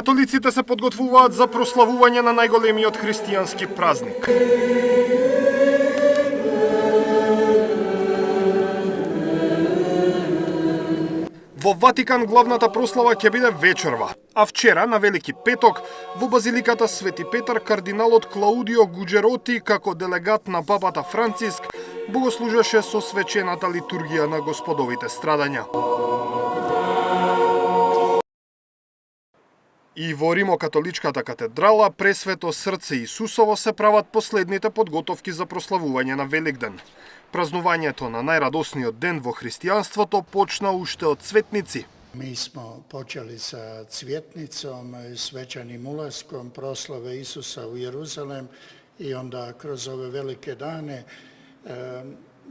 Католиците се подготвуваат за прославување на најголемиот христијански празник. Во Ватикан главната прослава ќе биде вечерва, а вчера на Велики петок во базиликата Свети Петар кардиналот Клаудио Гуџероти како делегат на папата Франциск богослужеше со свечената литургија на Господовите страдања. И во Римокатоличката катедрала Пресвето срце Исусово се прават последните подготовки за прославување на Великден. Празнувањето на најрадосниот ден во христијанството почна уште од цветници. Mi smo počeli sa cvjetnicom, svečanim ulaskom proslave Isusa u Jeruzalem i onda kroz ove velike dane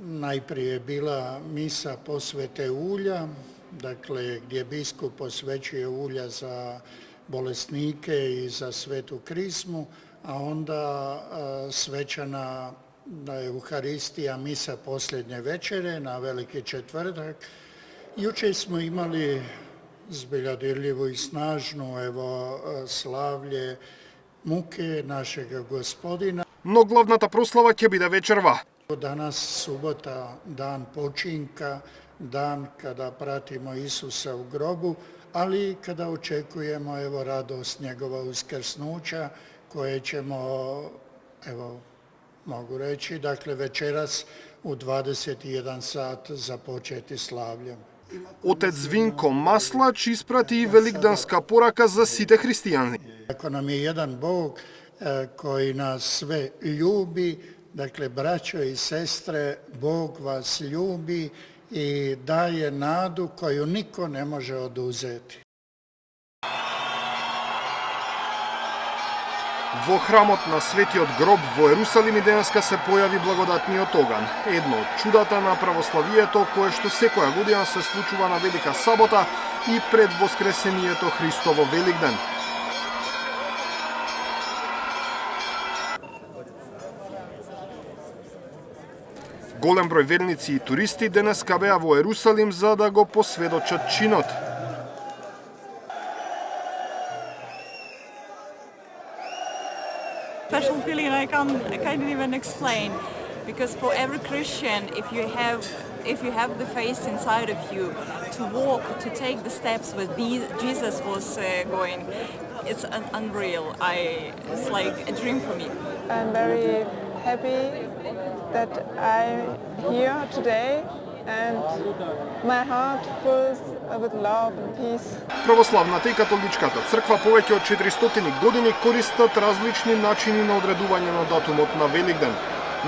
najprije je bila misa posvete ulja, dakle gdje biskup posvećuje ulja za bolesnike i za svetu krizmu, a onda svečana Euharistija, misa posljednje večere na Veliki četvrtak. Juče smo imali zbilja dirljivu i snažnu slavlje muke našega Gospodina. Но главната прослава ќе биде вечерва. Danas subota, dan počinka, dan kada pratimo Isusa u grobu, ali kada očekujemo radost njegova uskrsnuća koje ćemo, mogu reći, dakle večeras u 21 sat započeti slavljem. Отец Винко Маслач испрати и великденска порака за сите христијани. Ako nam je jedan Bog koji nas sve ljubi, dakle braćo i sestre, Bog vas ljubi i daje nadu koju niko ne može oduzeti. Во храмот на Светиот гроб во Ерусалим и денеска се појави благодатниот оган, едно од чудата на православието кое што секоја година се случува на Велика сабота и пред Воскресението Христово Великден. Голем број верници и туристи денеска беа во Ерусалим за да го посведочат чинот. Special feeling I can't even explain, because for every Christian, if you have the faith inside of you to walk, to take the steps where Jesus was going, it's unreal. It's like a dream for me. I'm very happy that I'm here today and my heart fills with love and peace. Православната и католичката црква повеќе од 400 години користат различни начини на одредување на датумот на Великден.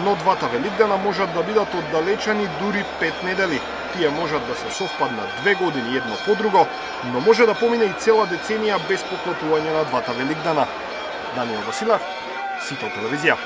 Но двата Великдена можат да бидат оддалечени дури 5 недели. Тие можат да се совпаднат 2 години едно по друго, но може да помине и цела деценија без поклопување на двата Великдена. Даниел Василев, Сито телевизија.